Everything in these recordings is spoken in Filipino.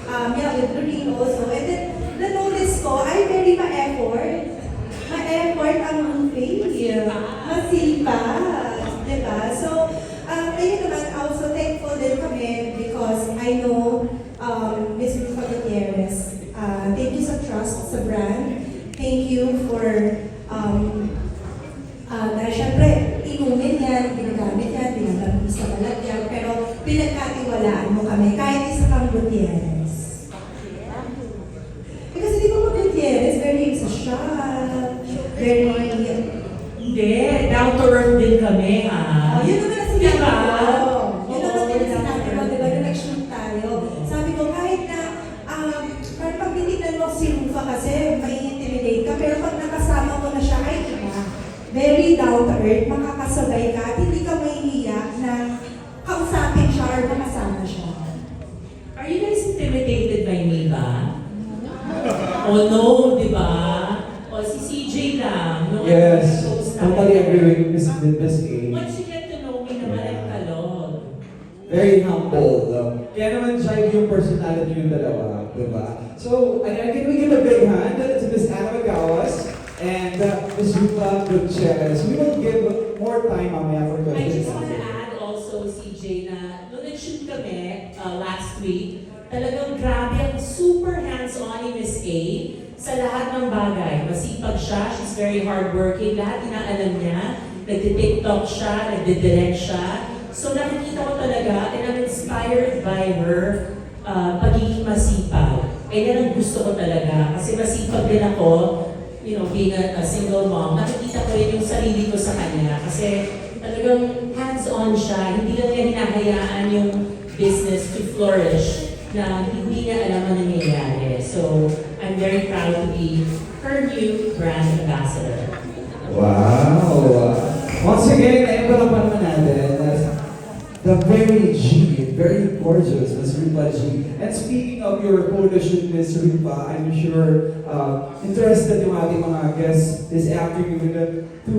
Yeah, with Lorene also. And then, na-notice ko, ay very ma-effort. Ma-effort ang face. Masipag. Diba? So, ayun naman, also thankful din kami because I know Ms. Rufa Gutierrez. Thank you sa trust sa brand. Thank you for dahil syempre, inumin yan, ginagamit yan, binagamit sa balat yan, pero pinagkatiwalaan mo kami, kahit isa kang Gutierrez. Kasi di ba mga Gutierrez, very social, very... Hindi, down to earth din kami, ha? Yun naman ang sinabi Diba? ko. Yun naman din ang sinabi ko, diba, nung nag-shoot tayo. Sabi ko, kahit na, parang pag titignan mo si Rufa kasi, may intimidate ka, pero pag nakasama mo na siya, ay iba. Very down to earth, makakasabay ka, at hindi ka mahihiya na kausapin siya or makasama siya. Are you guys intimidated by me ba? Oh no, di ba? O si CJ lang. No, Yes, post totally namin. agree with Miss A. Once you get to know me naman, ang kalog. Very humble. Kaya naman siya yung personality yung dalawa, diba? So, again, can we give a big hand to Miss Anna Magawas and Miss Rufa Gutierrez? We will give more time mamaya for I questions. just want to add also, CJ, na nung nag-shoot kami last week, talagang grabe ang super hands-on ni Miss A sa lahat ng bagay. Masipag siya, she's very hardworking, lahat inaalam niya, nagti-tiktok siya, nagdi-direct siya. So nakikita ko talaga, and I'm inspired by her pagiging masipag. Kaya yan ang gusto ko talaga, kasi masipag din ako, you know, being a single mom, nakikita ko rin yung sarili ko sa kanya, kasi talagang hands-on siya, hindi lang niya hinahayaan yung business to flourish na hindi niya alam ang nangyayari. So, I'm very proud to be her new brand ambassador. Wow! Once again, na-envelope naman natin the very G, very gorgeous Miss Rufa G. And speaking of your photo shoot, Miss Rufa, I'm sure interested yung ating mga guests this afternoon to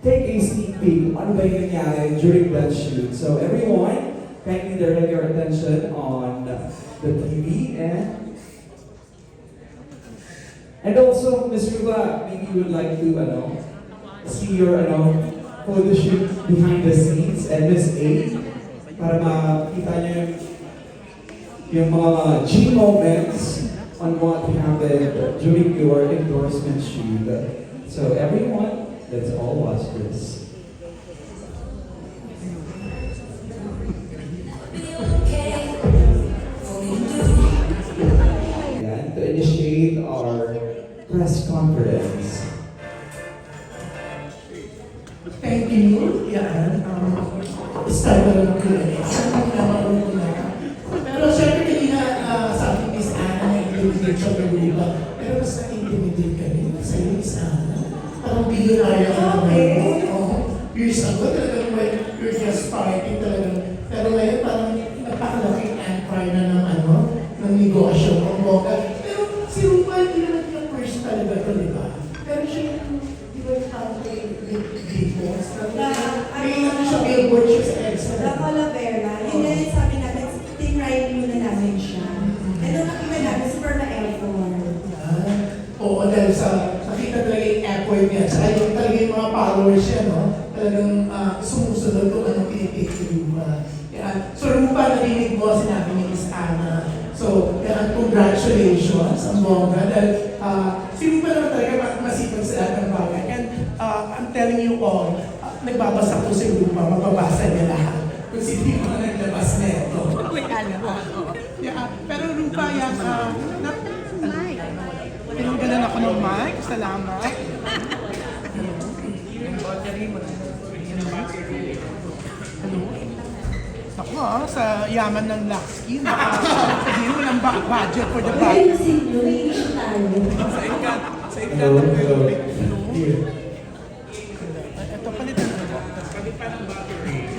take a sneak peek ano ba yung nangyari during that shoot. So everyone, kindly direct your attention on the TV and also Miss Rufa, maybe you would like to see your photo shoot behind the scenes and Miss A para makita niyo yung mga G moments on what happened during your endorsement shoot. So everyone, let's all watch this. And to initiate our press conference. Thank you. Yan. Start na lang ng Q&A. Pero syempre kanina sabi ni Miss Anna na intimidate siya ng iba. Pero mas na-intimidate ka rin sa iyo, Miss Anna. Parang billionaire ka naman. Years ago, talagang when you're just starting talagang. Pero ngayon parang napakalaking empire na ng negosyo, ng bongga. Pero si Rupa, hindi naman yung first talaga ito, di ba? Pero siya yung, di ba yung tawag ko yung big boss? May siya billboard siya sa EDSA. La Calavera, yun na yung sabi natin, tinry muna namin siya. And nung nakita namin, super na-effort. Oo, dahil sa nakita talaga yung effort niya. Saka yung talaga yung mga followers niya, no? Talagang sumusunod kung anong pinipig si Rupa. So Rupa, narinig mo, sinabi ni Miss Anna. So, congratulations ang bongga. Dahil si Rupa naman talaga masipag sa lahat ng bagay. And I'm telling you all, nagbabasa ko si Rupa, mababasa niya lahat. Kung sino yung mga naglabas neto. Yeah, pero Rupa, yan, pinanggalan ako ng mic. Salamat. Hello? Ako sa yaman ng Lucky, hindi mo ng budget for the Ay, budget. may issue tayo. Sa ikat ng public. Ito, palitan mo.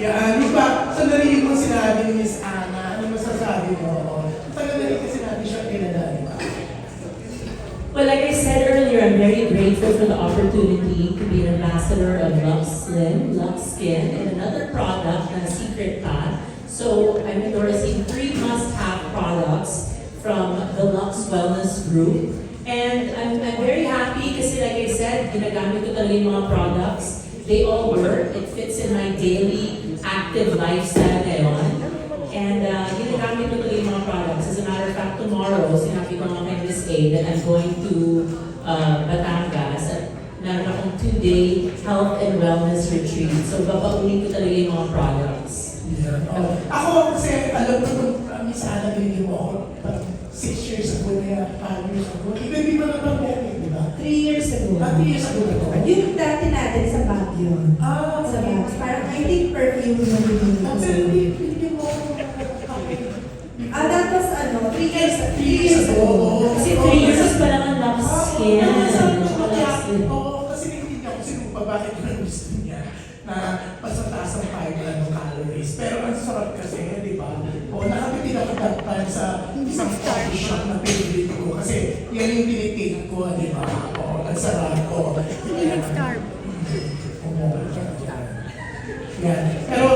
Yan, di ba? So narinig mo sinabi ni Miss Anna, ano masasabi mo? Tagal na rin kasi natin siya kilala, di ba? Well, like I said earlier, I'm very grateful for the opportunity to be an ambassador of Lux Slim, Lux Skin, and another product, na Secret Path. So I'm endorsing 3 must-have products from the Lux Wellness Group. And I'm very happy kasi like I said, ginagamit ko talaga yung mga products. They all work. It fits in my daily active lifestyle ngayon. And ginagamit ko talaga yung mga products. As a matter of fact, tomorrow, sinabi ko nga kay Miss A that I'm going to Batangas at meron akong 2-day health and wellness retreat. So babaunin ko talaga yung mga products. Yeah. Ako kasi, alam ko nung minsan binigyan mo ako, parang 6 years ago na 5 years ago. Even di ba na pandemic, di ba? 3 years ago. 3 years ago na to. Yung dati natin sa Baguio. Sa Baguio. Parang I think perfume yung binili ko. Pero binigyan mo ako That was 3 years ago. Kasi 3 years pa lang ang Lux Skin. Oo, kasi naiintindihan ko sino pa bakit yung gusto niya na pasataas ang 5 calories. Pero ang sarap kasi, di ba? O, nakapitin ako that time sa isang coffee shop na favorite ko kasi yan yung tinitake ko, di ba? Oo, ang sarap ko. Yan. Pero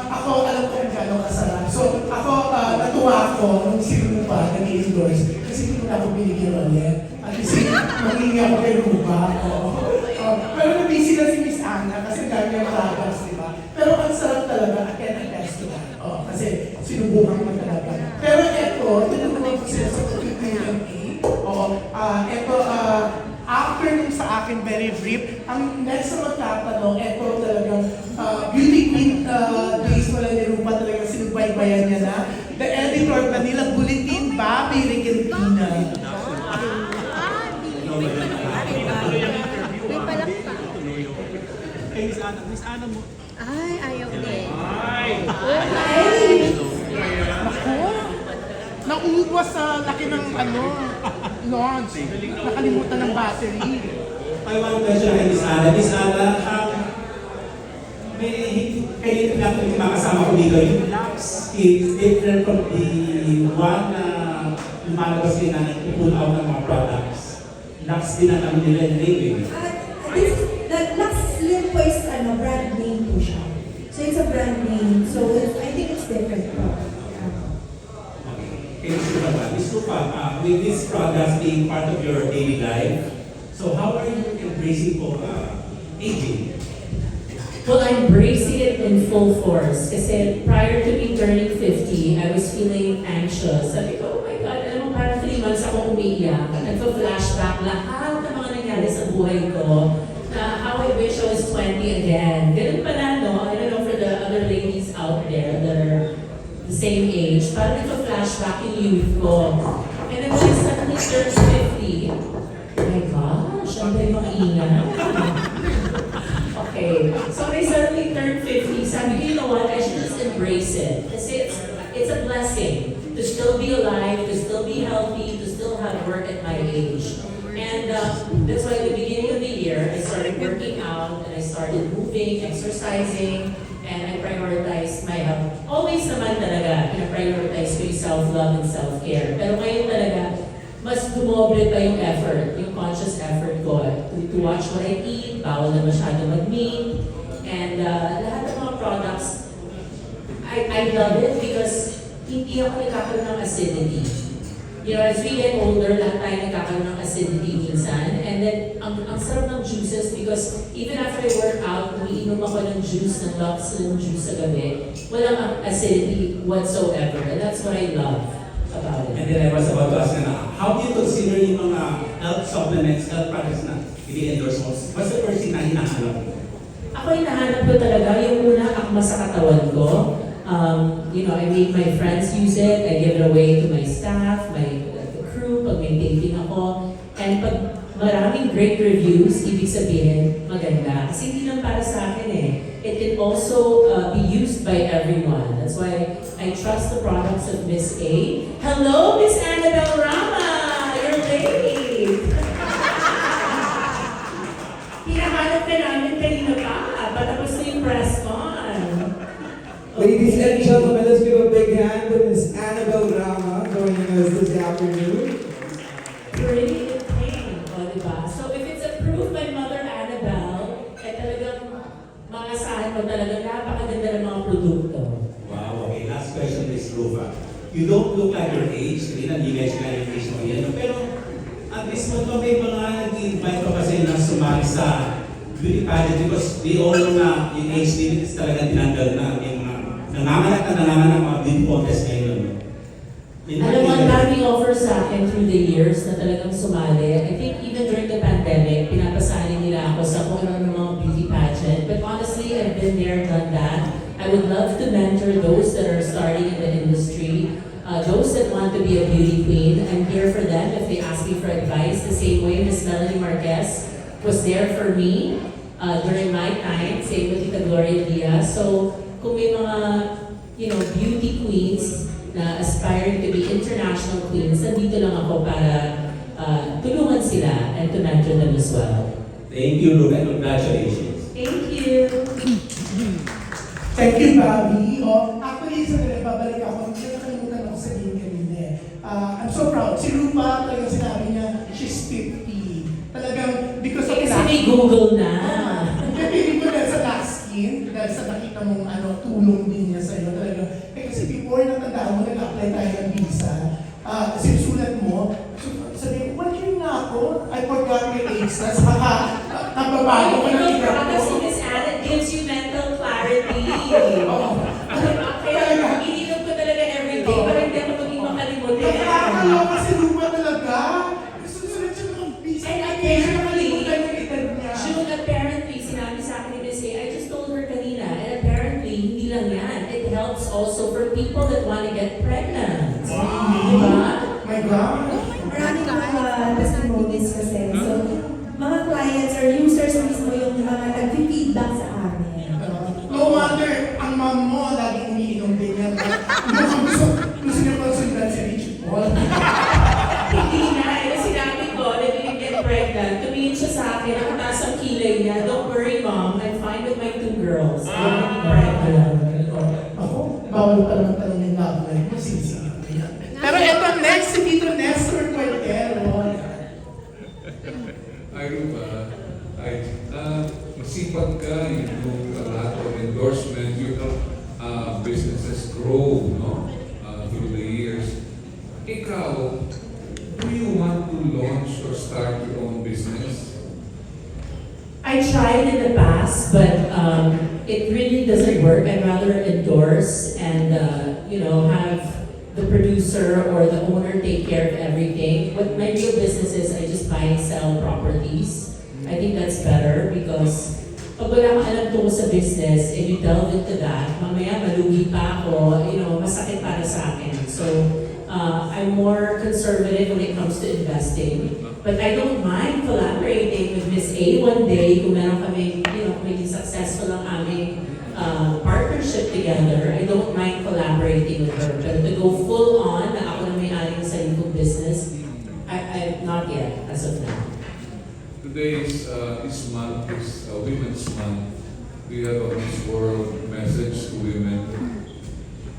ako alam ko kung gano'ng kasarap. So ako, natuwa ako nung si Rupa nag-endorse kasi hindi ko na ako binigyan ulit. At least magiging ako kay Rupa. Pero nabisi na si Miss Ana kasi dami ang products, di ba? Pero ang sarap talaga, I can attest to that. Kasi sinubukan ko talaga. Pero ito naman ko sila sa Q&A. Ito, after nung sa akin, very brief, ang next na magtatanong, ito talagang beauty queen days wala ni Rupa talagang sinubaybayan niya na. The editor pa nila, Bulletin, Bobby Regentina. May palakpak. Miss Ana mo. Ay, ayaw din. Ako, naubos sa laki ng launch. Nakalimutan ng battery. I want to question kay Miss Ana. Miss Ana, kayo lang yung makasama ko dito, yung Lux is different from the one na lumalabas din na i-pull out ng mga products. Lux din ang kami nila yung label. The Lux Slim po is brand name po siya. So it's a brand name. So I think it's different po. Okay, Miss Rupa, with these products being part of your daily life, so how are you embracing for aging? Well, I'm embracing it in full force. Kasi prior to me turning 50, I was feeling anxious. Sabi ko, oh my God, alam mo, parang 3 months ako umiiyak. Nagpa-flashback lahat ng mga nangyari sa buhay ko. Na how I wish I was 20 again. Ganun pala, no? I don't know for the other ladies out there that are the same age. Parang nagpa-flashback yung youth ko. And then when I suddenly turned 50, oh my gosh, ang dahil mga ingat. Okay, so when I suddenly turned 50, sabi ko, you know what, I should just embrace it. Kasi it's a blessing to still be alive, to still be healthy, to still have work at my age. And that's why at the beginning of the year, I started working out, and I started moving, exercising, and I prioritized my health. Always naman talaga, pina-prioritize ko yung self-love and self-care. Pero ngayon talaga, mas dumoble pa yung effort, yung conscious effort ko to watch what I eat, bawal na masyado mag-meat, and lahat ng mga products, I love it because hindi ako nagkakaroon ng acidity. You know, as we get older, lahat tayo nagkakaroon ng acidity minsan, and then ang sarap ng juices because even after I work out, umiinom ako ng juice, ng Lux Slim juice sa gabi, walang acidity whatsoever, and that's what I love about it. And then I was about to ask na, how do you consider yung mga health supplements, health products na i-endorse mo? What's the first thing na hinahanap mo? Ako hinahanap ko talaga yung una akma sa katawan ko. You know, I make my friends use it, I give it away to my staff, the crew, pag may taping ako. And pag maraming great reviews, ibig sabihin, maganda. Kasi hindi lang para sa akin eh. It can also be used by everyone. That's why I trust the products of Miss A. Hello, Miss Annabelle Rama! You're late! Hinahanap ka namin kanina pa. Patapos na yung press con. Ladies and gentlemen, let's give a big hand to Miss Annabelle Rama joining us this afternoon. Pretty in pain, o diba? So if it's approved by Mother Annabelle, talagang maasahan mo talaga napakaganda ng mga produkto. Wow, okay. Last question, Miss Rupa. you don't look like your age, hindi nag-image ka yung age mo yan. Pero at this point pa may mga nag-invite pa kasi na sumali sa beauty pageant because they all know na yung age limit is talaga tinanggal na yung mga nanganganak mga beauty contest ngayon. Alam mo, ang daming offer sa akin through the years na talagang sumali. I think even during the pandemic, pinapasali nila ako sa kung ano ng mga beauty pageant. But honestly, I've been there, done that. I would love to mentor those that are starting in the industry, those that want to be a beauty queen. I'm here for them if they ask me for advice. The same way Miss Melanie Marquez was there for me during my time. Same with Tita Gloria Diaz. So kung may mga beauty queens na aspiring to be international queens, nandito lang ako para tulungan sila and to mentor them as well. Thank you, Luke, and congratulations. Thank you. Thank you, Bobby. Actually, sa babalik ako, hindi nakalimutan ako sabihin kanina eh. I'm so proud. Si Rupa, talagang sinabi niya, she's 50. Talagang, because of Kasi may Google na. Hindi ko dahil sa last skin, dahil sa nakita mong tulong din niya sa'yo talaga. Kasi before natandaan mo, nag-apply tayo ng visa, sinusulat mo, sabi ko, what year na ako? I forgot my age na, saka nababago ko na Yung tingnan products ko. ni Miss Anna gives you mental clarity. Kaya ininom ko talaga everyday para hindi ako maging makalimutin. Nakakaloka si Rupa talaga. Susunod siya ng visa. And Nakalimutan yung edad niya. June, apparently, sinabi sa akin ni Miss A, I just told her kanina, and apparently, hindi lang yan. It helps also for people that want to get pregnant. Diba? My God. Maraming mga testimonies kasi. So, mga clients or users mismo yung mga nag-feedback sa amin. No wonder, ang mom mo laging umiinom din yan. Gusto niya pang sundan si Rich Paul. Hindi na, sinabi ko, na didn't get pregnant. Tumingin siya sa akin, ang taas ang kilay niya. Don't worry, Mom, I'm fine with my 2 girls. I'm pregnant. Ako, bawal pa naman tanongin na ako ngayon. Masisingit ko yan. Pero eto next, si Tito Nestor Cuartero. Hi, Rupa. Hi. Masipag ka, you do a lot of endorsement, you help businesses grow, no? Through the years. Ikaw, do you want to launch or start your own business? I tried in the past, but it really doesn't work. I'd rather endorse and have the producer or the owner take care of everything. But my real business is I just buy and sell properties. I think that's better because pag wala kang alam tungkol sa business and you delve into that, mamaya malugi pa ako, masakit para sa akin. So I'm more conservative when it comes to investing. But I don't mind collaborating with Miss A one day kung meron kami, kung maging successful ang aming partnership together. I don't mind collaborating with her. But to go full on na ako na may-ari ng sarili kong business, I not yet, as of now. Today is this month is Women's Month. Do you have a Miss World message to women?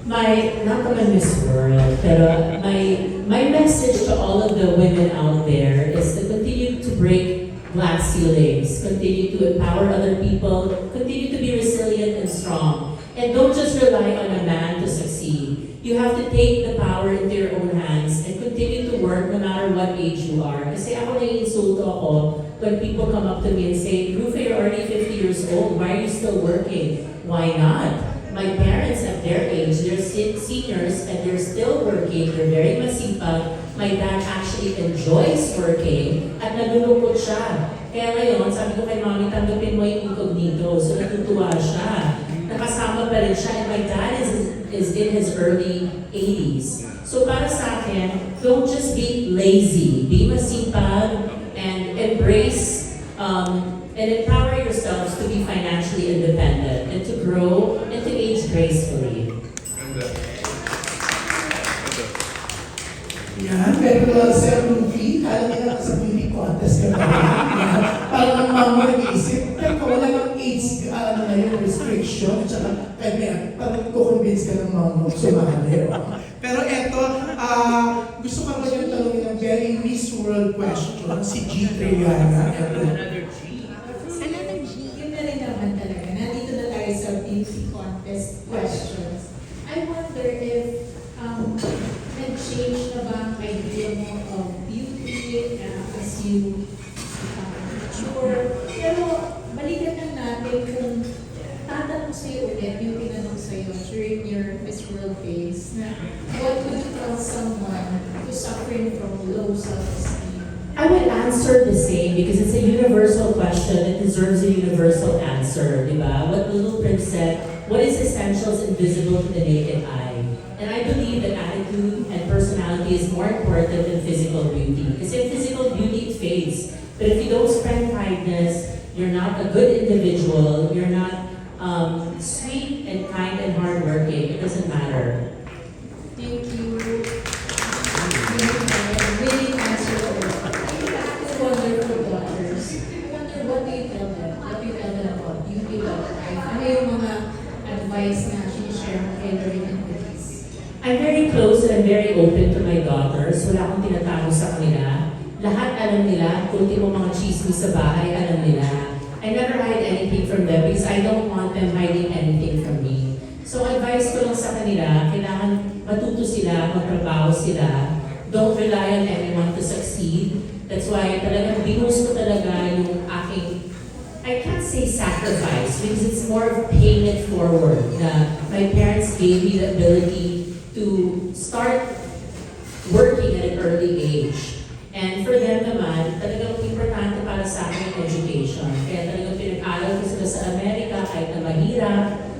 Not naman Miss World, pero my message to all of the women out there is to continue to break glass ceilings, continue to empower other people, continue to be resilient and strong. And don't just rely on a man to succeed. You have to take the power into your own hands and continue to work no matter what age you are. Kasi ako naiinsulto ako when people come up to me and say, Rufa, you're already 50 years old, why are you still working? Why not? My parents at their age, they're seniors and they're still working, they're very masipag. My dad actually enjoys working at nalulungkot siya. Kaya ngayon, sabi ko kay Mami, tanggapin mo yung incognito. So natutuwa siya. Nakasama pa rin siya and my dad is in his early 80s. So para sa akin, don't just be lazy. Be masipag and embrace and empower yourselves to be financially independent and to grow and to age gracefully. And Yan, pero Sir Rufi, kala nila sa beauty contest ka ba? Parang ang mama nag-iisip, teka, wala nang age, na yung restriction, tsaka, parang kukonvince ka ng mama sumali. Pero eto, gusto ko ba yung tanongin ng very Miss World question, si G. Triana. Another G. Yun na rin naman talaga. Nandito na tayo sa beauty contest questions. I wonder if nag-change na ba ang idea mo of beauty as you mature? Pero balikan lang natin kung tatanong sa'yo ulit yung tinanong sa'yo during your Miss World phase na what would you tell someone who's suffering from low self-esteem? I would answer the same because it's a universal question. It deserves a universal answer, di ba? What Little Prince said, what is essential is invisible to the naked eye. And I believe that attitude and personality is more important than physical beauty. Because in physical beauty, it fades. But if you don't spread kindness, you're not a good individual, you're not sweet and kind and hardworking, it doesn't matter. Thank you. Really answer the wonderful daughters. I wonder what do you tell them? What do you tell them about beauty, about life? Ano yung mga advice na sinishare mo kay Lorraine and Chris? I'm very close and I'm very open to my daughters. Wala akong tinatago sa kanila. Lahat alam nila, kung ultimo mga chismis sa bahay, alam nila. I never hide anything from them because I don't want them hiding anything from me. So advice ko lang sa kanila, kailangan matuto sila, magtrabaho sila. Don't rely on anyone to succeed. That's why talagang binus ko talaga yung aking, I can't say sacrifice because it's more of paying it forward. Na my parents gave me the ability to start working at an early age. And for them naman, talagang importante para sa akin yung education. Kaya talagang pinag-aral ko sila sa Amerika kahit na mahirap.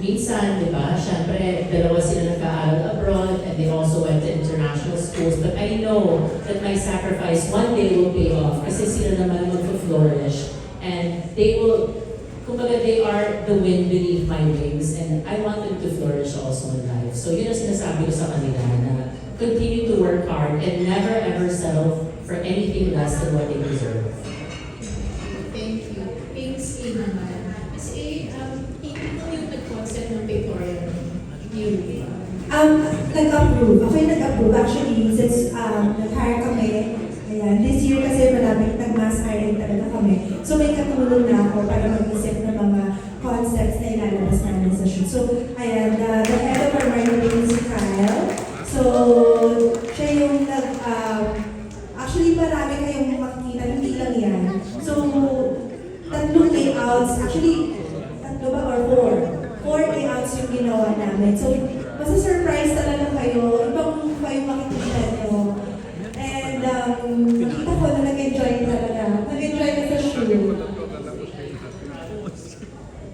Minsan, di ba, syempre, dalawa sila nag-aaral abroad and they also went to international schools. But I know that my sacrifice one day will pay off kasi sila naman mag-flourish. And they will, kumbaga, they are the wind beneath my wings and I want them to flourish also in life. So yun ang sinasabi ko sa kanila na continue to work hard and never ever settle for anything less than what they deserve. Thank you. Miss A naman. Miss A, ito yung nag-concept ng pictorial new. Nag-approve. Ako yung nag-approve. Actually, since nag-hire kami, ayan, this year kasi maraming nag-mass hiring talaga kami. So may katulong na ako para mag-isip ng mga concepts na ilalabas namin sa shoot. So, ayan, the head of our marketing is Kyle. So, siya yung actually marami kayong makikita, hindi lang yan. So, tatlong layouts, actually, tatlo ba or four? Four layouts yung ginawa namin. So, masa-surprise talaga kayo, ibang pa yung makikita nyo. And, nakita ko na nag-enjoy talaga. Nag-enjoy na sa shoot.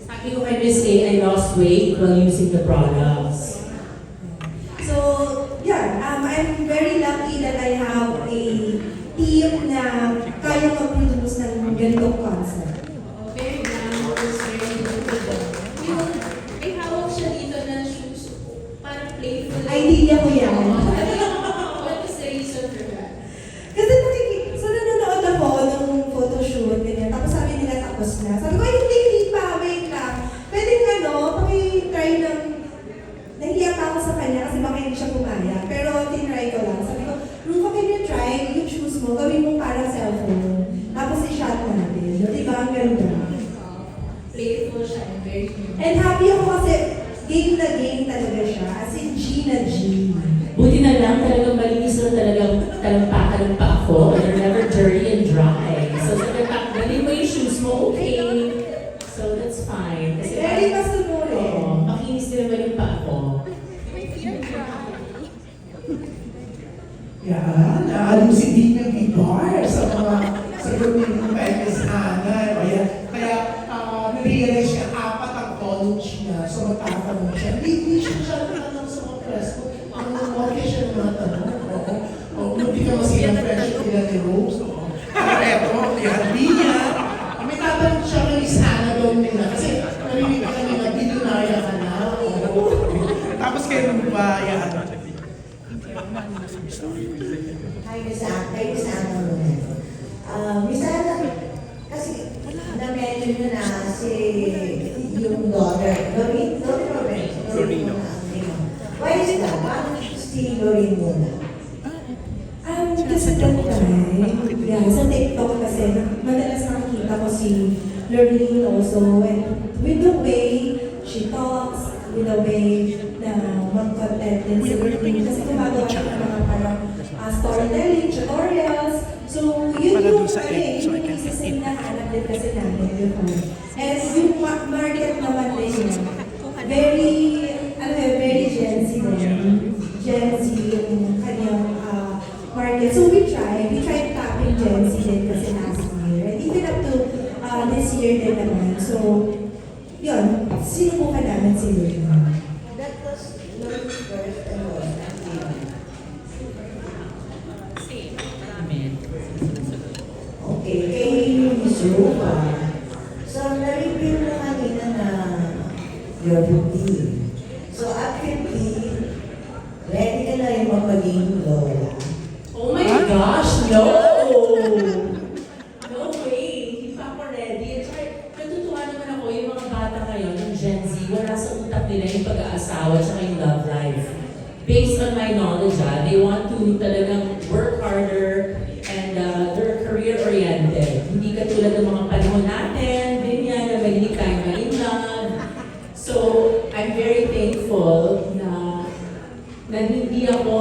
Sabi ko kay Miss A, I lost weight while using the products. So, yeah, I'm very lucky that I have a team na kaya mag-produce ng ganitong concept. Very glamorous, very beautiful. Yung, may hawak siya dito na shoes, parang playful. Idea ko yan. What is the reason for that? Kasi so nanonood ako nung photoshoot, ganyan. Tapos sabi nila tapos na. Sabi ko, ay hindi pa, wait lang. Pwede nga paki-try ng, nahiya pa ako sa kanya kasi baka hindi siya pumaya. Pero tinry ko lang. Sabi ko, nung kami na-try, yung shoes mo, gawin mo parang cellphone. Tapos i-shot natin. Diba? Ang ganda. Playful siya and very cute. And happy ako kasi game na game talaga siya. As in G na G. Buti na lang talagang malinis na talagang talampakan ng pa ako. And they're never dirty and dry. So dali mo yung shoes mo, okay. So that's fine. Kasi Very pasumure. Oo, makinis din naman yung pa ako. Yan, naalim si Dina Vivar sa mga sagot ni Miss Ana. Kaya na-realize niya, 4 ang college niya. So magtatanong siya. Hindi siya tanong sa mga press ko. Okay siya naman tanong. Hindi ka masira friendship nila ni Rose. Pero eto, yan, Dina. May tatanong siya kay Miss Ana doon nila. Kasi narinig ka nila, binunaya ka na. Tapos kayo ba, yan? Hi, Miss Ana muna. Miss Ana, kasi na-mention nyo na si yung daughter, Lorraine muna. Why is that? Bakit si Lorraine muna? Kasi that time, yeah, sa TikTok kasi, madalas nakikita ko si Lorraine also, and with the way she talks, with the way na mag-content content din si Erwin. Kasi gumagawa siya ng mga parang storytelling, tutorials. So, yun Para yung, dun sa egg, so I yung can isa sa eat. hinahanap din kasi namin before. And yung market naman din yun, very, very Gen Z din. Gen Z yung kanyang market. So we tried tapping Gen Z din kasi last year. And even up to this year din naman. So, yun, sinubukan namin si Luna. That was Loren's first endorsement. Okay, kay Miss Rupa. So, na-review mo kanina na you're 50. So, at 50, ready ka na rin maging lola. Oh my gosh, no! No way! Hindi pa ako ready. At saka, natutuwa naman ako yung mga bata ngayon, yung Gen Z, wala sa utak nila yung pag-aasawa at yung love life. Based on my knowledge, they want to talagang work harder and they're career-oriented. Hindi katulad ng mga panahon natin, ganyan, na mahilig tayo in love. So, I'm very thankful na hindi ako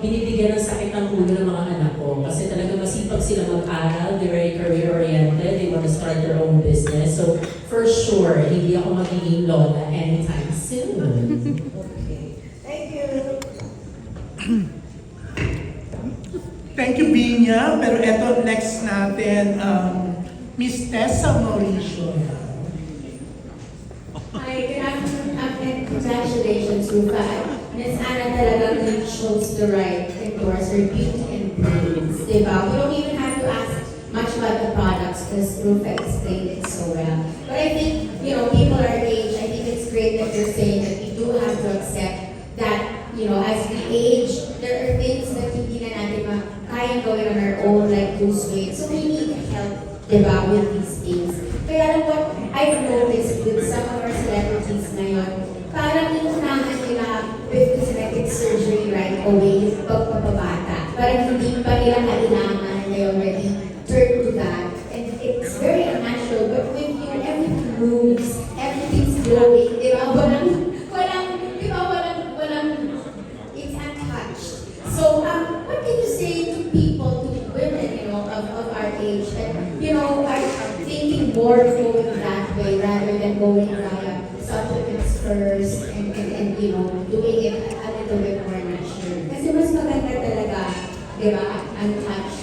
binibigyan ng sakit ng ulo ng mga anak ko. Kasi talaga masipag sila mag-aral, they're very career-oriented, they want to start their own business. So, for sure, hindi ako magiging lola anytime soon. Okay. Thank you. Thank you, Binya. Pero eto, next natin, Miss Tessa Mauricio. Hi, good afternoon, and congratulations, Rufa. Miss Anna talagang chose the right endorser, beauty and brains, diba? We don't even have to ask much about the products because Rufa explained it so well. But I think, people our age, I think it's great that you're saying that we do have to accept that, as we age, there are things that hindi na natin kayang gawin on our own, like lose weight. So we need help, diba, with these things. Kaya alam what I've noticed with some of our celebrities ngayon, parang inunahan nila with cosmetic surgery right away, yung pagpapabata. Parang hindi pa nila kailangan, they already turn to that. And it's very unnatural, but with you, everything moves, everything's glowing, di ba? It's untouched. So, what can you say to people, to women, of our age that, are thinking more going that way rather than going via supplements first and doing it a little bit more natural. Kasi mas maganda talaga, di ba, untouched.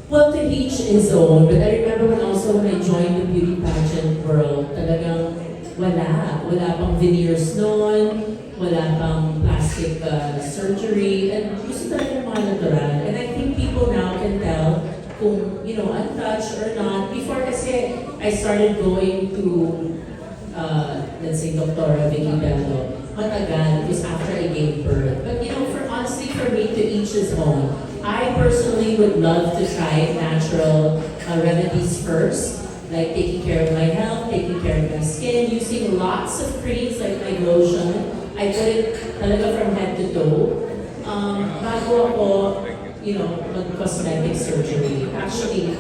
Well, to each his own, but I remember when I joined the beauty pageant world, talagang wala pang veneers noon, wala pang plastic surgery, and gusto talaga ng mga natural. And I think people now can tell kung, untouched or not. Before kasi, I started going to, let's say, Dr. Vicky Bello, matagal, because after I gave birth. But honestly, for me, to each his own. I personally would love to try natural remedies first, like taking care of my health, taking care of my skin, using lots of creams like my lotion. I put it talaga from head to toe. Bago ako, mag-cosmetic surgery. Actually,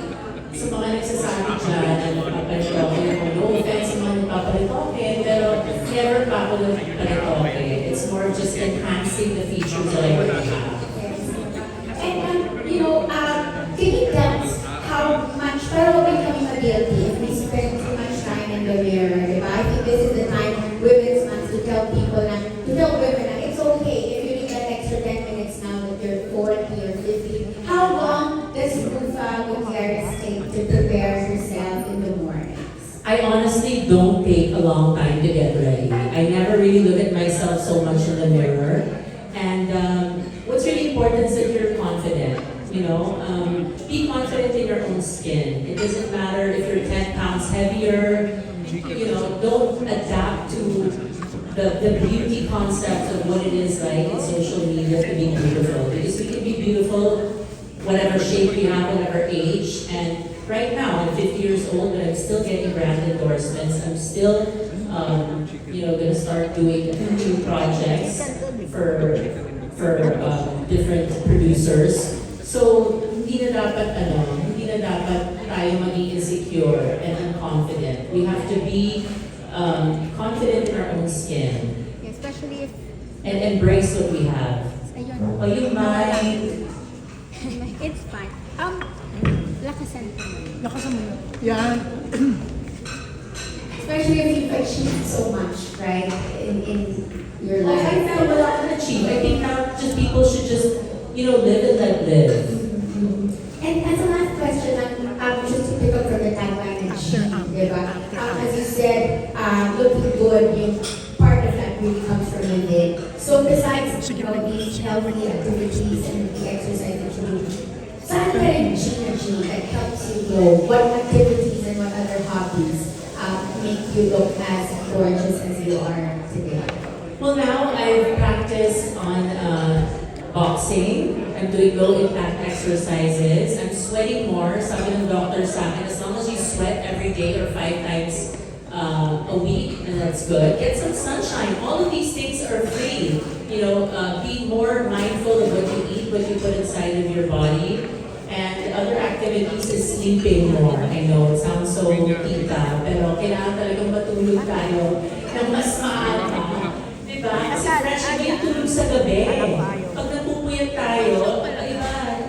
sa mga nagsasabi dyan na nagpapalitoke ako, no offense sa mga nagpapalitoke, pero never pa ako nagpapalitoke. It's more just enhancing the features that I already have. And can you tell us how much, pero becoming a guilty if we spend too much time in the mirror, diba? I think this is the time, Women's Month, to tell women na it's okay if you need that extra 10 minutes now that you're 40 or 50. How long does Rufa Gutierrez take to prepare herself in the mornings? I honestly don't take a long time to get ready. I never really look at myself so much in the mirror. And what's really important is that you're confident. Be confident in your own skin. It doesn't matter if you're 10 pounds heavier. Don't adapt to the beauty concept of what it is like in social media to be beautiful. Because we can be beautiful whatever shape we have, whatever age. And right now, I'm 50 years old, but I'm still getting brand endorsements. I'm still, going to start doing new projects for different producers. So, hindi na dapat tayo maging insecure and unconfident. We have to be confident in our own skin. Especially if and embrace what we have. Ayun. O yung mind, It's fine. Lakasan ko. Lakasan mo yun. Yan. Especially if you've achieved so much, right, in your well, right life. now, wala akong achieve. I think now just people should just, live and let live. And as a last question, just to pick up from the tagline and G, diba? As you said, looking good, yung part of that really comes from within. So besides, these healthy activities and the exercise that you do, saan ka rin G that helps you grow? What activities and what other hobbies make you look as gorgeous as you are today? Well, now I've practiced on boxing. I'm doing low impact exercises. I'm sweating more. Sabi ng doctor sa akin, as long as you sweat every day or 5 times a week, and that's good. Get some sunshine. All of these things are free. Be more mindful of what you eat, what you put inside of your body. And other activities is sleeping more. I know it sounds so tita, pero kailangan talagang matulog tayo ng mas maaga. Diba? Kasi fresh iba yung tulog sa gabi. Pag nagpupuyat tayo,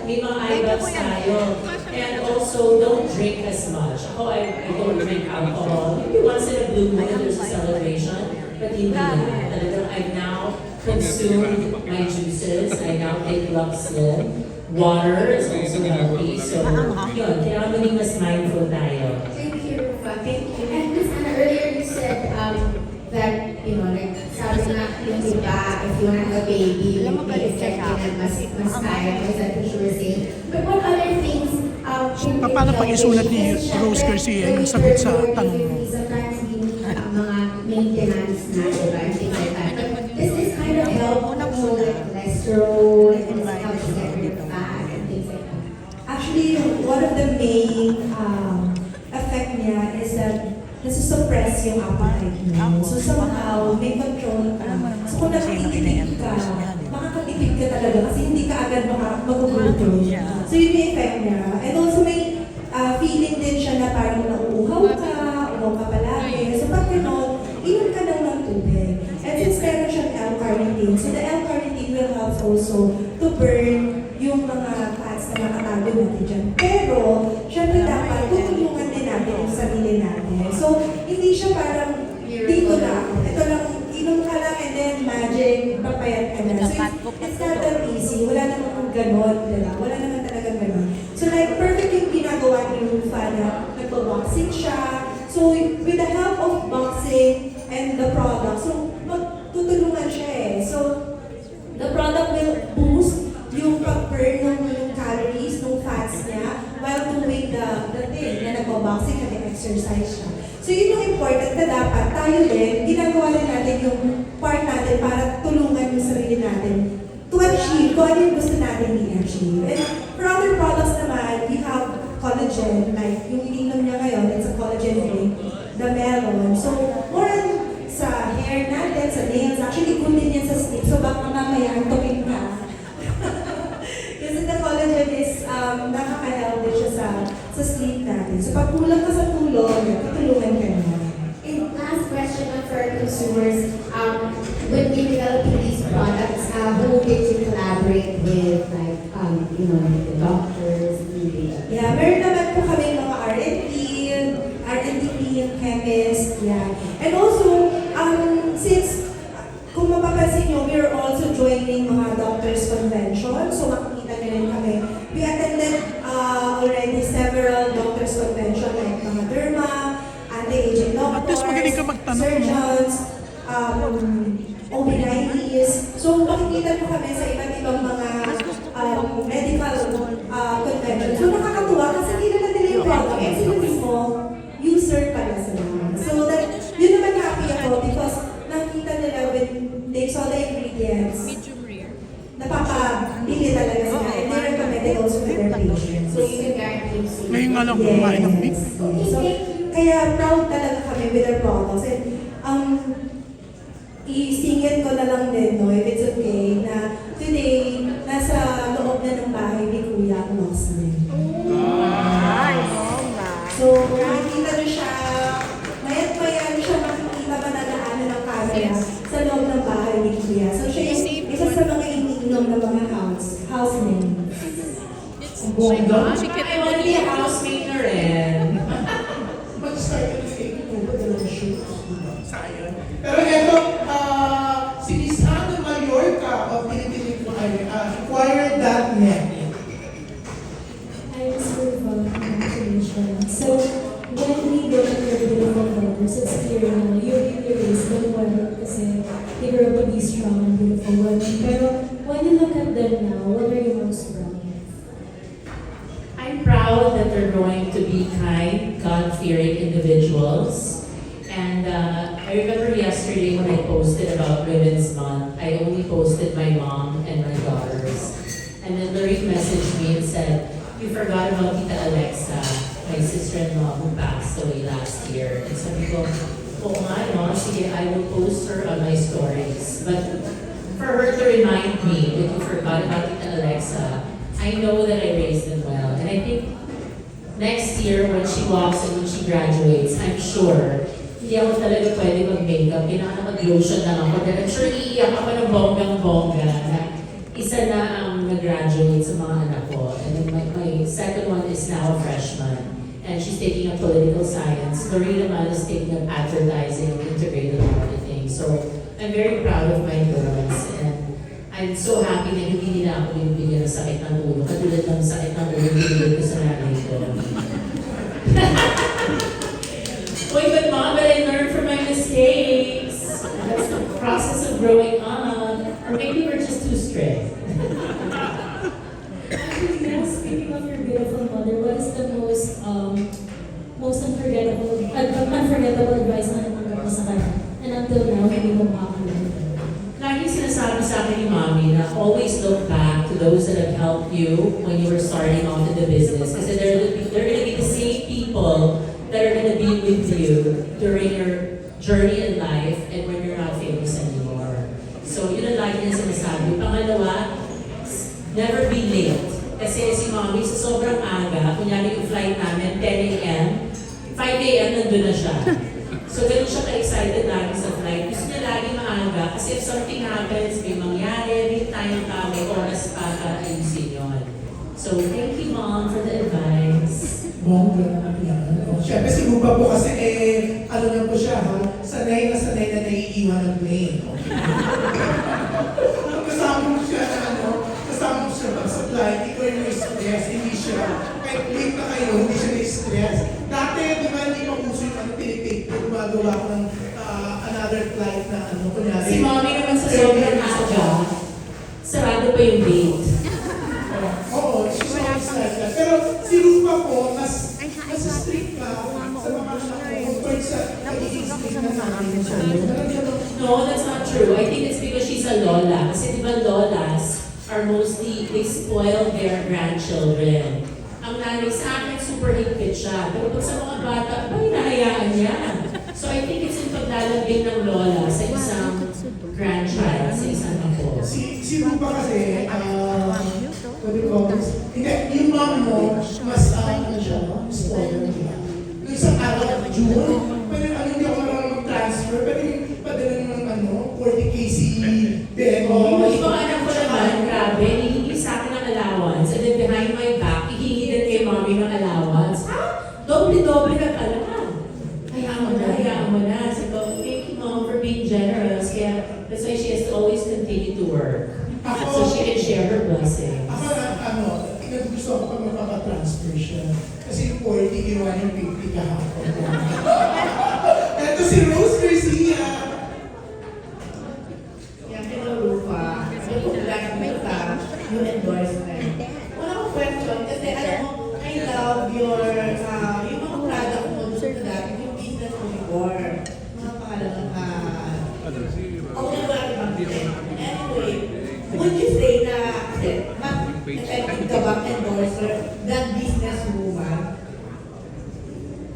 may mga eye bags tayo. And also, don't drink as much. Ako, I don't drink alcohol. Maybe once in a blue moon, there's a celebration. But hindi na. Talagang I've now consumed my juices. I now take Lux Slim. Water is also healthy. So, yun, kailangan maging mas mindful tayo. Thank you, Rufa. Thank you. And Ms. Anna, earlier you said that, sabi nga yung iba, if you want to have a baby, you may effect na mas kaya. Was that what you were saying? But what other things Paano pag isulat ni Rose Garcia yung sagot sa tanong mo? Sometimes we need mga maintenance na, diba? And things like that. But does this kind of help control like cholesterol and helps get rid of fat and things like that? Actually, one of the main effect niya is that nasa-suppress yung appetite mo. So somehow, may control ka. So kung nakikitipid ka, makakatipid ka talaga kasi hindi ka agad magugutom. So yun yung effect niya. And also may feeling din siya na parang nauuhaw ka palagi. So pag gano'n, inom ka lang ng tubig. And since meron siyang L-carnitine, so the L-carnitine will help also to burn yung mga fats na nakatago natin dyan. Pero, syempre dapat tutulungan din natin yung sarili natin. So, hindi siya parang dito lang. Ito lang, inom ka lang and then magic, papayat ka na. So, it's not that easy. Wala namang ganon, diba? Wala naman talagang ganon. So, like, perfect yung ginagawa ni Rufa na nagpo-boxing siya. So, with the help of boxing and the product, so, magtutulungan siya eh. So, the product will boost yung pag-burn ng calories, ng fats niya, while doing the thing na nagpo-boxing at exercise siya. So yun yung important na dapat tayo din, ginagawa rin natin yung part natin para tulungan yung sarili natin to achieve kung ano yung gusto natin i-achieve. And for other products naman, we have collagen, like yung ininom niya ngayon, it's a collagen drink, the melon. So more on sa hair natin, sa nails, actually good din yan sa sleep. So baka mamaya antokin ka. Kasi the collagen is nakaka-help din siya sa sleep natin. So pag kulang ka sa tulog, tutulungan ka na. And last question for our consumers, when you developing these products, who did you collaborate with, like, the doctors, Yeah, meron naman po kami mga R&D chemist, yeah. And also, since, kung mapapansin nyo, we are also joining mga doctors convention, so makikita nyo rin kami. We attended already several doctors convention like mga derma, anti-aging At least magaling ka doctors, magtanong, surgeons, OB-GYNs. So makikita mo kami sa iba't ibang mga medical convention. So nakakatuwa kasi kilala nila yung product and sila mismo, user pala sila. So that, yun naman happy ako because nakita nila when they saw the ingredients, napapabili talaga sila and they recommend it also to their patients. so you can guarantee safe. Ngayon nga lang kumain ng beef. So, kaya proud talaga kami with our products. And isingit ko na lang din, no, if it's okay, na today, nasa loob na ng bahay ni Kuya ang Muslim. So, makikita nyo siya, mayat maya nyo siya makikita manadaanan ng camera sa loob ng bahay ni Kuya. So, siya bongga. I want to be a housemate na rin. Mag-start ka na sa inyo, dalawang shoots, diba? Sayang. Pero eto, si Miss Ana Mallorca of Philippine Inquirer.net. Hi, Ms. Rufa. Congratulations. So, when we go to the beautiful daughters, it's clear na you really raised them well kasi they grew up to be strong and beautiful women. Pero when you look at them now, what are you most proud of? I'm proud that they're going to be kind, God-fearing individuals. And I remember yesterday when I posted about Women's Month, I only posted my mom and my daughters. And then Lorraine messaged me and said, "You forgot about Tita Alexa, my sister-in-law who passed away last year." And sabi ko, "Oo nga, no? Sige, I will post her on my stories." But for her to remind me that you forgot about Tita Alexa, I know that I raised them well. And I think next year when she walks and when she graduates, I'm sure hindi ako talaga pwede mag-makeup. Kailangan mag-lotion lang ako. Dahil I'm sure iiyak ako ng bonggang-bongga na isa na ang nag-graduate sa mga anak ko. And then my second one is now a freshman. And she's taking up political science. Lorena naman is taking up advertising and integrated marketing. So I'm very proud of my girls. And I'm so happy na hindi nila ako bibigyan ng sakit ng ulo. Katulad ng sakit ng ulo binigyan ko sa nanay ko. Wait, but Mom, but I learned from my mistakes. That's the process of growing up. Or maybe we're just too strict. Actually, now speaking of your beautiful mother, what is the most unforgettable advice na natanggap mo sa kanya? And until now, hindi mo makakalimutan. Lagi sinasabi sa akin ni Mommy na always look back to those that have helped you when you were starting off in the business. Kasi they're going to be the same people that are going to be with you during your journey in life and when you're not famous anymore. So yun ang lagi niya sinasabi. Pangalawa, never be late. Kasi si Mommy sa sobrang aga, kunyari yung flight namin, 10 a.m., 5 a.m. nandun na siya. So ganun siya ka-excited lagi sa flight. Gusto niya lagi maaga kasi if something happens, may mangyari, may time pa, may oras pa para ayusin yun. So thank you, Mom, for the advice. Bongga, yan. Siyempre si Rupa po kasi ano na po siya ha, sanay na naiiwan ng plane. Kasama mo siya sa flight, ikaw yung may stress, hindi siya, kahit late na kayo, hindi siya may stress. Dati, di ba, hindi makuso yung tinitake ko, gumagawa ko ng another flight na kunyari. Si Mommy naman sa sobrang aga, sarado pa yung gate. Oo, she's always like that. Pero si Rupa po, mas strict ka sa mga anak ko compared sa nagiging strict na namin sa No, that's not true. I think it's because she's a lola. Kasi di ba lolas are mostly, they spoil their grandchildren. Ang nanay sa akin, super higpit siya. Pero pag sa mga bata, ba hinahayaan niya? So I think it's yung paglalagay ng lola sa isang grandchild, sa isang apo. Si Rupa kasi, what do you call this? Hindi, yung mom mo, mas spoiler niya. Yung isang araw, June, pwede hindi ako marunong mag-transfer, pwede padala ng 40K si Bebo. Yung mga anak ko naman, grabe, hihingi sa akin ng allowance. And then behind my back, hihingi din kay Mommy ng allowance. Doble-doble na pala. Hayaan mo na. So, thank you, Mom, for being generous. Kaya, that's why she has to always continue to work. So she can share her blessings. Ako gusto ko pag magpapa-transfer siya. Kasi yung 40, iwan yung 50 kahapon. Ito si Rose Garcia. Yan, hello, Rufa. Congratulations sa new endorsement. Una kong question, kasi alam mo, I love your, yung mga product mo doon sa dati, yung business mo before. Mga pangalang, okay, wala ibang Anyway, would you say na, kasi, mas effective ka bang endorser than businesswoman?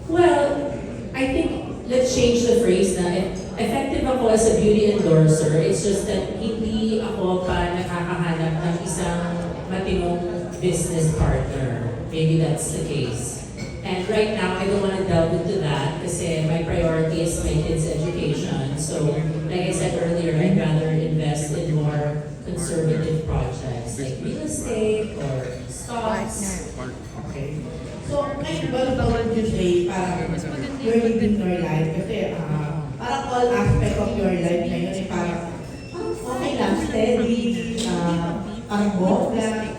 Well, I think let's change the phrase na effective ako as a beauty endorser. It's just that hindi ako pa nakakahanap ng isang matinong business partner. Maybe that's the case. And right now, I don't want to delve into that kasi my priority is my kids' education. So, like I said earlier, I'd rather invest in more conservative projects like real estate or stocks Okay. So, ngayon ba would you say parang you're living your life? Kasi parang all aspect of your life ngayon ay parang okay lang, steady, parang bongga.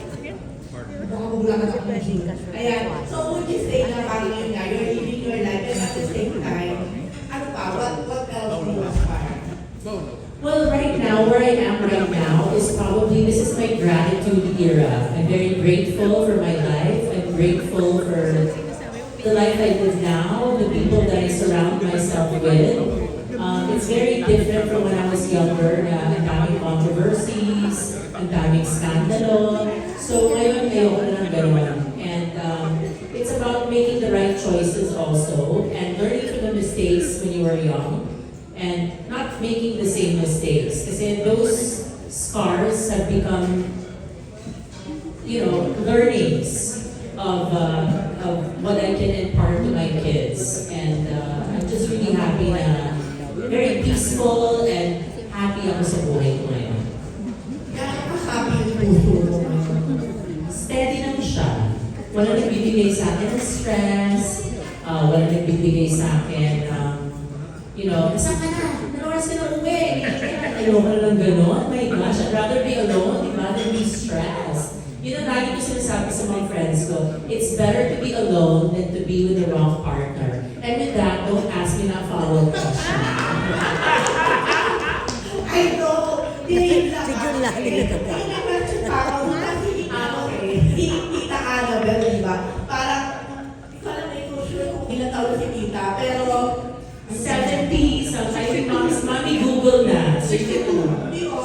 Bongga ka sa pagiging. Ayan. So, would you say na parang yun nga, you're living your life and at the same time, ano pa, what else do you aspire? Well, right now, where I am right now is probably, this is my gratitude era. I'm very grateful for my life. I'm grateful for the life I live now, the people that I surround myself with. It's very different from when I was younger, na ang daming controversies, ang daming skandalo. So ngayon, ayoko na ng ganun. And it's about making the right choices also, and learning from the mistakes when you were young. And not making the same mistakes. Kasi those scars have become, learnings of what I can impart to my kids. And I'm just really happy na, very peaceful and happy ako sa buhay ko ngayon. Kaya happy yung puso mo ngayon. Steady lang siya. Wala nagbibigay sa akin ng stress, wala nagbibigay sa akin ng saan ka na? Anong oras ka na uwi? Ayoko na lang gano'n. My gosh, I'd rather be alone rather than be stressed. Yun ang lagi ko sinasabi sa mga friends ko. It's better to be alone than to be with the wrong partner. And with that, don't ask me na follow-up question. I know! Hindi lang. Sige lang. May question pa ako. Si Tita Annabelle, di ba? Parang may sure kung ilan taon si Tita, pero 70, sometimes yung mommy Google na. 62. Hindi ko.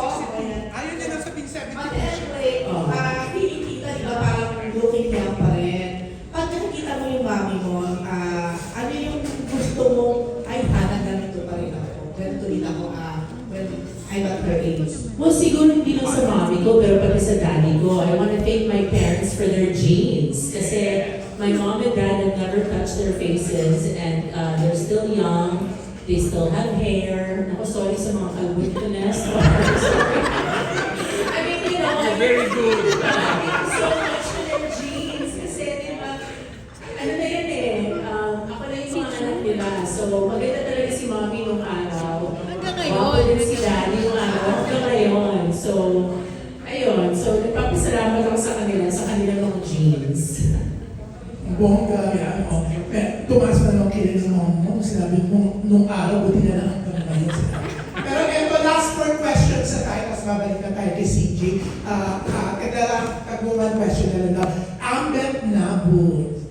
Ayaw niya lang sabihin 70. But anyway, Tita, di ba parang looking young pa rin. Pag nakikita mo yung mami mo, ano yung gusto mo, ay sana ganito pa rin ako. Ganito din ako when I'm at her age. Well, siguro hindi lang sa mommy ko, pero pati sa daddy ko. I want to thank my parents for their genes. Kasi my mom and dad have never touched their faces, and they're still young. They still have hair. Ako, sorry sa mga kalwit-ness. Sorry. I mean, very good. So much for their genes. Kasi, di ba, ano na yan ako na yung mga anak nila. So, maganda talaga si mommy nung araw. Hanggang ngayon. Din si daddy nung araw. Hanggang ngayon. So, ayun. So, nagpapasalamat ako sa kanilang mga genes. Bongga, tumaas pa naman kilig ng mom mo. Sinabi mo, nung araw, buti na lang hanggang ngayon sinabi. Pero eto, last 4 questions sa tayo, tapos babalik na tayo kay CJ. Tag-1 question na lang daw. Ambet Nabut.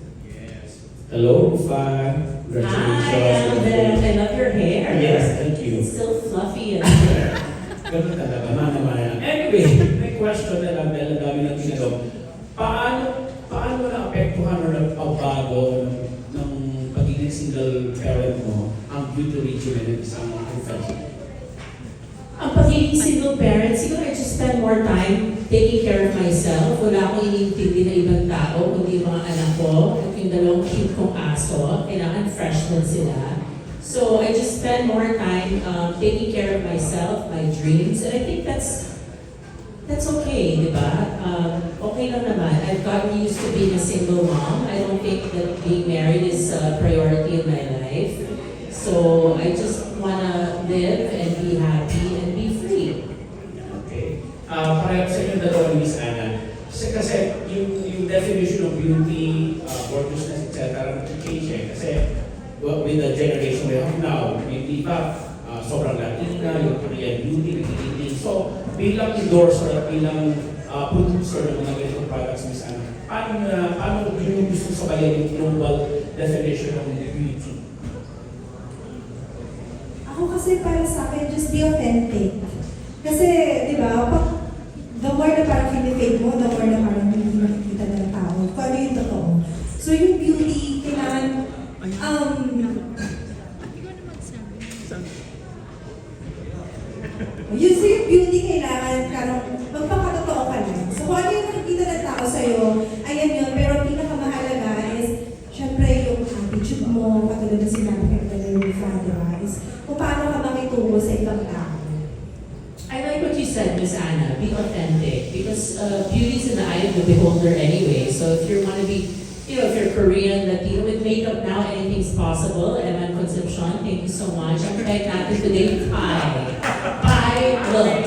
Hello, Fan. Congratulations. Hi, Ambet. I love your hair. Yes, thank you. It's still fluffy and thick. Ganun talaga, mana. Anyway, may question na lang dahil ang dami ng tinanong. Paano na-apektuhan o nagpabago ng pagiging single parent mo ang beauty regimen ng isang professional? Ang pagiging single parent, siguro I just spend more time taking care of myself. Wala akong iniintindi na ibang tao, kundi yung mga anak ko at yung dalawang cute kong aso. Kailangan fresh din sila. So I just spend more time taking care of myself, my dreams, and I think that's okay, di ba? Okay lang naman. I've gotten used to being a single mom. I don't think that being married is a priority in my life. So I just wanna live and be happy and be free. Okay. Pareho sa inyo dalawa ni Miss Ana. Kasi yung definition of beauty, gorgeousness, etc. change eh. Kasi with the generation we have now, hindi pa sobrang Latina, yung Korean beauty, nagiging. So, bilang endorser at bilang producer ng mga ganitong products, Miss Ana, paano yung gusto sabayan yung global definition of beauty? Ako kasi para sa akin, just be authentic. Kasi, di ba, the more na parang pinifake mo, the more na parang hindi makikita ng tao. Kung ano yung totoo. So yung beauty, kailangan, yung beauty kailangan parang magpakatotoo ka lang. So kung ano yung nakikita ng tao sa'yo, ayan yun. Pero pinakamahalaga is, syempre yung attitude mo, katulad na sinabi kay yung father is, kung paano ka makitungo sa ibang tao. I like what you said, Miss Anna. Be authentic, because beauty is in the eye of the beholder anyway. So if you want to be you know, if you're Korean, Latino, with makeup now, anything's possible. Eman Concepcion, thank you so much. Ang kahit natin today, pie look.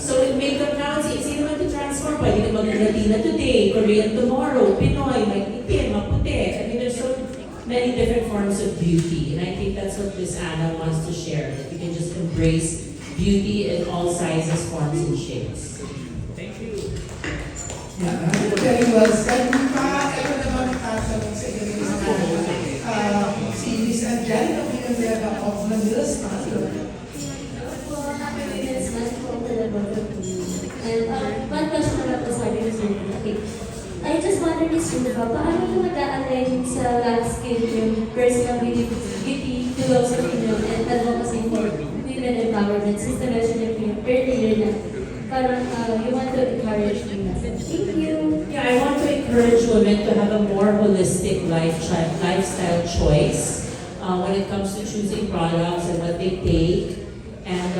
So with makeup now, it's easy naman to transform. Pwede ka maging Latina today, Korean tomorrow, Pinoy, maitim, maputi. I mean, there's so many different forms of beauty. And I think that's what Miss Anna wants to share, that you can just embrace beauty in all sizes, forms, and shapes. Yeah, very well said. Ito naman tatanong sa inyo si Miss Angelica Villanueva of Manila Standard. Well, happy Women's Month po to the both of you. And one question na lang po sabi ni Sir. Okay. I just wondered, Miss Rufa, paano po mag-a-align sa landscape yung personal beauty, philosophy nyo, and advocacy for women empowerment? Since na mention niyo earlier na parang you want to encourage women. Thank you. Yeah, I want to encourage women to have a more holistic lifestyle choice when it comes to choosing products and what they take and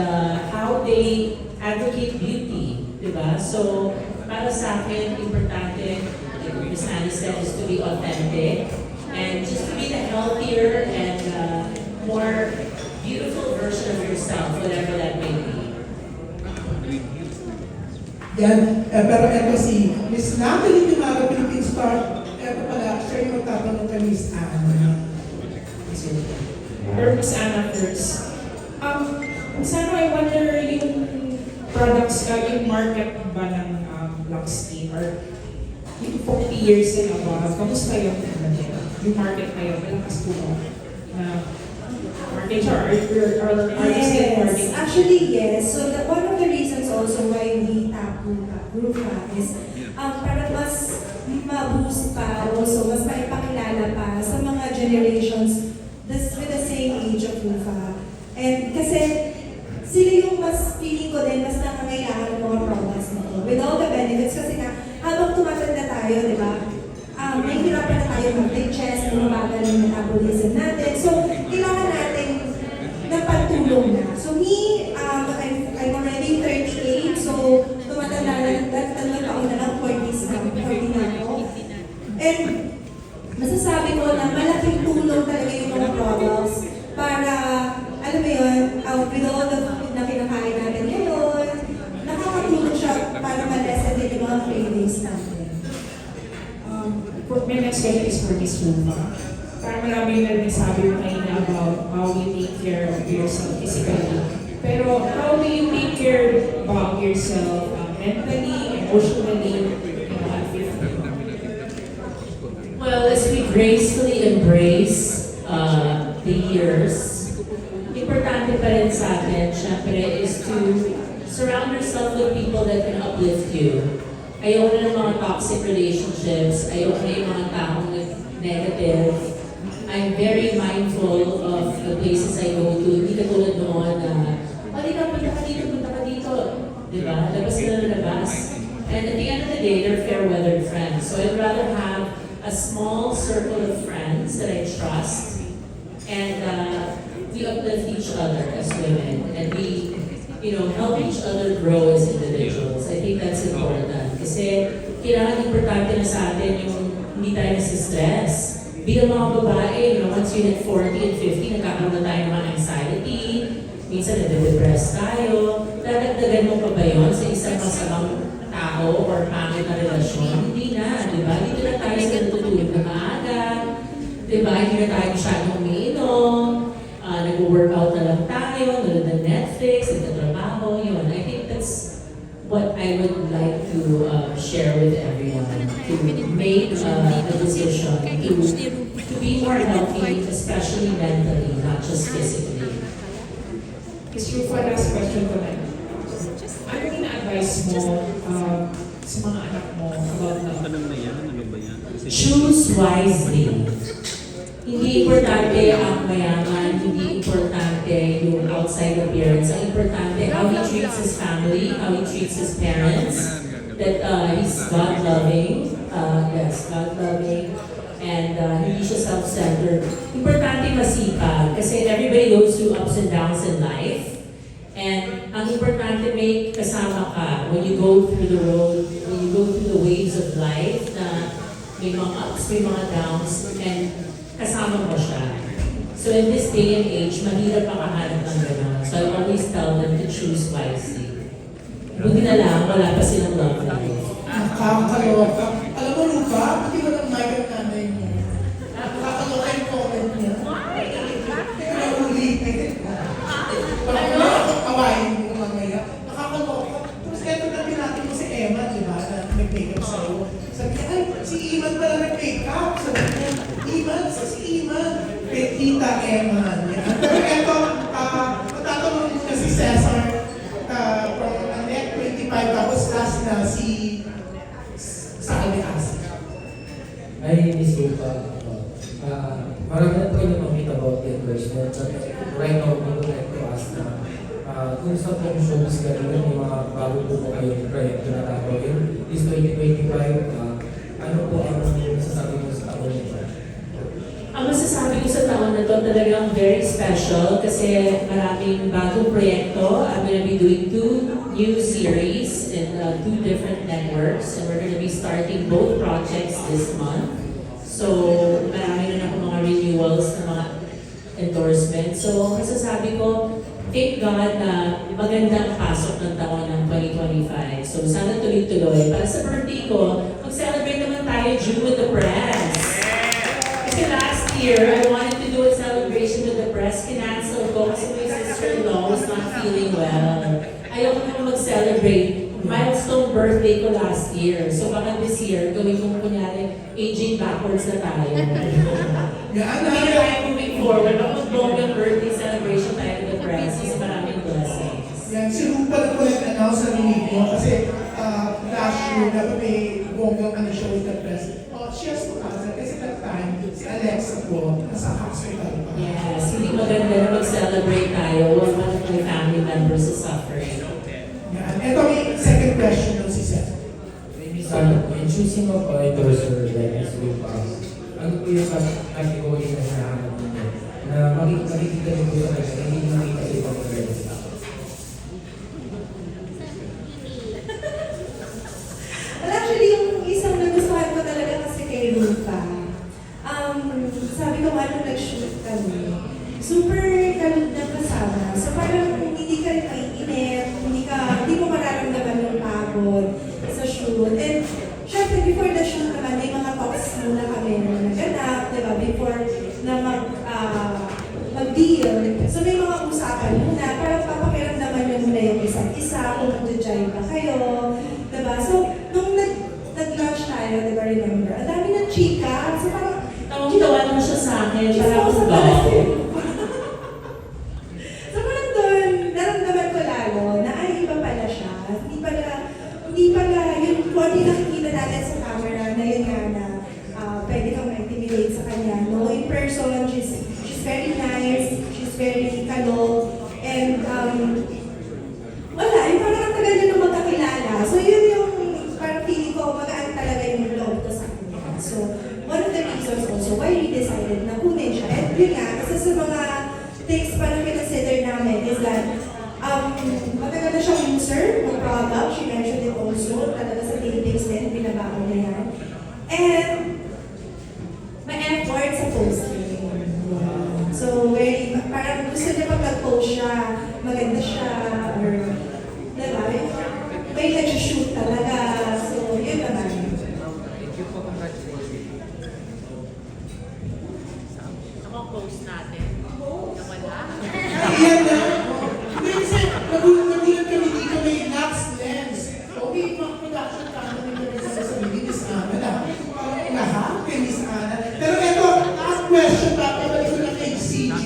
how they advocate beauty, diba? So, para sa akin, importante, like Ms. Annie said, is to be authentic and just to be the healthier and more beautiful version of yourself, whatever that may be. Yan, pero eto si Miss Natalie Timara, Philippine Star. Eto pala, siya yung magtatanong kay Miss Anna. Or Miss Anna first. Miss Anna, I wonder yung products, yung market ba ng Luxkin or yung 40 years and above, kamusta yung market ngayon? Malakas po ba na market or are you still marketing? Actually, yes. So one of the reasons also why we tap Rufa is para mas ma-boost pa, also mas maipakilala pa sa mga generations with the same age of Rufa. And kasi sila yung mas feeling ko din, mas nangangailangan ng mga products na to. With all the benefits, kasi nga, habang tumatanda tayo, di ba, may hirapan na tayo mag-digest, may mabagal yung metabolism natin. So, kailangan natin ng pagtulong na. So, me, I'm already 38, so tumatanda na, tatlong taon na lang, 40 na ako. And masasabi ko na malaking tulong talaga yung mga products para, alam mo yun, with all the food na kinakain natin ngayon, nakakatulong siya para ma-lessen din yung mga cravings natin. My next question is for Miss Rufa. Parang marami na rin sabi mo kanina about how you take care of yourself physically. Pero how do you take care about yourself mentally, emotionally, and physically? Well, as we gracefully embrace the years, importante pa rin sa atin, syempre, is to surround yourself with people that can uplift you. Ayoko na ng mga toxic relationships, ayoko na yung mga taong negative. I'm very mindful of the places I go to. Hindi katulad noon na, halika, punta ka dito. Diba? Labas ka na labas. And at the end of the day, they're fair-weathered friends. So I'd rather have a small circle of friends that I trust, and we uplift each other as women, and we, help each other grow as individuals. I think that's important. Kasi kailangan importante na sa atin yung hindi tayo nasa-stress. Bilang mga babae, once you hit 40 and 50, nagkakaroon na tayo ng mga anxiety, minsan nade-depress tayo. Dadagdagan mo pa ba yun sa isang masamang tao or pangit na relasyon? Hindi na, di ba? Dito na tayo sa natutulog na maaga, di ba? Hindi na tayo masyadong umiinom, nag-workout na lang tayo, nanonood ng Netflix, nagtatrabaho, yun. I think that's what I would like to share with everyone, to make a decision to be more healthy, especially mentally, not just physically. Miss Rufa, last question ko na. Ano yung na-advise mo sa mga anak mo about Choose wisely. Hindi importante ang mayaman, hindi importante yung outside appearance. Ang importante how he treats his family, how he treats his parents, that he's God-loving, God-loving, and hindi siya self-centered. Importante masipag, kasi everybody goes through ups and downs in life. And ang importante may kasama ka when you go through the road, when you go through the waves of life, na may mga ups, may mga downs, and kasama mo siya. So in this day and age, mahirap makahanap ng gano'n. So I always tell them to choose wisely. Buti na lang, wala pa silang love life. Nakakaloka. Alam mo, Lupa, pati mo ng mic ang nanay mo. Nakakaloka yung comment niya. Pinaulitin. Parang wala akong awayin mo mamaya. Nakakaloka. Tapos eto na natin mo si Emma, di ba, na nag-makeup sa'yo. Sabi niya, ay, si Iman pala nag-makeup. Sabi niya, Iman, si Iman. Tita Emma. Yan. Pero eto, matatanong muna si Cesar from Net 25, tapos last na si Salve Asi. Ay, Miss Rupa. Marami na tayo makita about the endorsement. But right now, we would like to ask na kung sa pong showbiz galing yung mga bago po po kayong proyekto na gagawin is 2025, ano po ang masasabi mo sa taon nito? Ang masasabi ko sa taon na to talagang very special kasi maraming bagong proyekto. I'm gonna be doing 2 new series in 2 different networks, and we're gonna be starting both projects this month. So marami na ako mga renewals ng mga endorsements. So masasabi ko, thank God na magandang pasok ng taon ng 2025. So sana tuloy-tuloy. Para sa birthday ko, mag-celebrate naman tayo June with the press. Kasi last year, I wanted to do a celebration with the press. Kinancel ko kasi my sister-in-law was not feeling well. Ayoko naman mag-celebrate. Milestone birthday ko last year. So baka this year, gawin kong kunyari, aging backwards na tayo. Hindi na tayo moving forward. Baka mag-bonggang birthday celebration tayo with the press. Kasi maraming blessings. Yan, si Rupa na po nag-announce sa video kasi last year na may bonggang show with the press. She has to answer kasi that time, si Alexa po, nasa hospital pa. Yes, hindi maganda na mag-celebrate tayo when one of my family members is suffering. Yan. Ito may second question ng si Seth. Maybe sa in choosing of endorser like Miss Rupa, ano po yung category na hinahanap ninyo? Na makikita niyo po sa kanya, hindi niyo makita sa ibang friends. Well, actually, yung isang nagustuhan ko talaga kasi kay Rupa, sabi ko nga nung nag-shoot kami, super kalog na kasama. So parang hindi ka rin maiinip, hindi mo mararamdaman yung pagod sa shoot. And syempre, before the shoot naman, may mga talks muna kami na naganap, di ba? Before na mag-deal. So may mga usapan muna, parang papakiramdaman nyo muna yung isa't isa, kung mag-jive ba kayo, di ba? So, nung nag-launch tayo, di ba, remember? Ang dami ng chika. So parang, Tawag-tawa naman siya sa akin, para akong sa dog. So parang doon, naramdaman ko lalo na ay iba pala siya. Hindi pala, yung konti nakikita natin sa camera na yun nga na pwede kang ma-intimidate sa kanya. No, in person, she's very nice, she's very kalog, and wala, yung parang ang tagal niya nung magkakilala. So yun yung parang feeling ko, magaan talaga yung loob ko sa kanya. So, one of the reasons also why we decided na kunin siya. And yun nga, kasi sa mga things pa na consider namin is that matagal na siyang user ng product. She mentioned it also. Talaga sa tapings din, binabago na yan. And may effort sa posting. So, parang gusto niya pag nag-post siya, maganda siya, or diba? May nag-shoot talaga. So, yun naman. Post natin. Nawala. Ayan na. Kasi nagulat kami dito may Lux Lens. Okay, mga production company kami sa Miss Ana na. Lahat kay Miss Ana. Pero ito, last question pa. Pabalik ko na kay CJ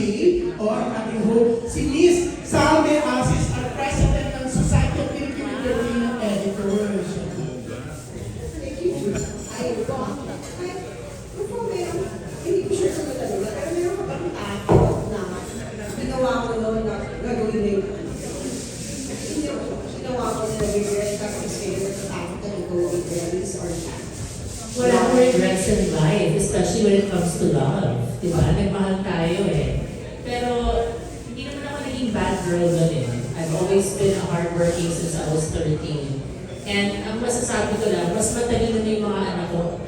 o ang ating host. Si Miss Salve Asis, ang President ng Society of Philippine Filipino Editors. Thank you. Ay, ito. Hindi ko sure kung talaga, pero meron ka bang takot na ginawa ko noon na gagawin na yun? Ginawa ko na nag-regret ka kasi kayo natatakot na nag-going rallies or not? Wala akong regrets in life, especially when it comes to love. Diba? Nagmahal tayo eh. Pero hindi naman ako naging bad girl nun eh. I've always been hardworking since I was 13. And ang masasabi ko lang, mas matalino na yung mga anak ko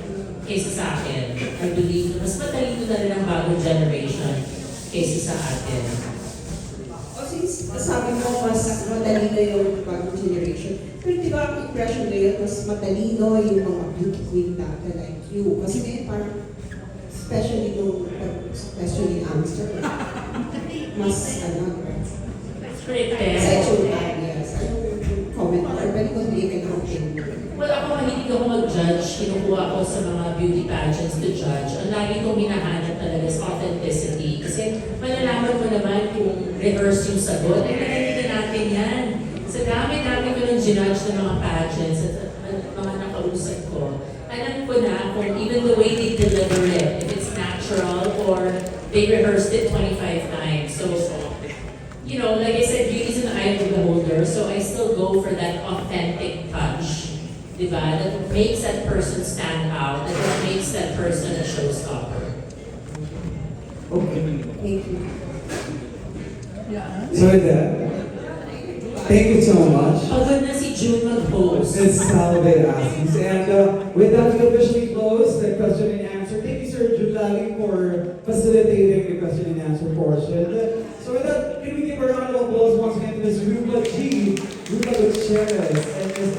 kaysa sa akin. I believe na mas matalino na rin ang bagong generation kaysa sa atin. O since sabi mo mas matalino yung bagong generation, pero di ba ang impression ngayon mas matalino yung mga beauty queen dati like you? Kasi ngayon parang, especially nung question ni answer, mas Scripted. sa itsura, yes. Anong comment mo? Or pwede kong bigyan ng opinion? Well, ako mahilig ako mag-judge. Kinukuha ko sa mga beauty pageants to judge. Ang lagi kong hinahanap talaga is authenticity. Kasi malalaman mo naman kung reverse yung sagot. Eh, narinig na natin yan. Sa dami-dami ko ng ginudge ng mga pageants at mga nakausap ko, alam ko na kung even the way they deliver it, if it's natural or they rehearsed it 25 times. So, you know, like I said, beauty is in the eye of the beholder. So I still go for that authentic touch. Diba? That makes that person stand out, that makes that person a showstopper. Okay. Thank you. So with that, thank you so much. Pagod na si June mag-host. Ms. Salve Asis. And with that, we officially close the question and answer. Thank you, Sir Julali, for facilitating the question and answer portion. So with that, can we give a round of applause once again to Ms. Rupa G, Rupa Gutierrez, and Ms.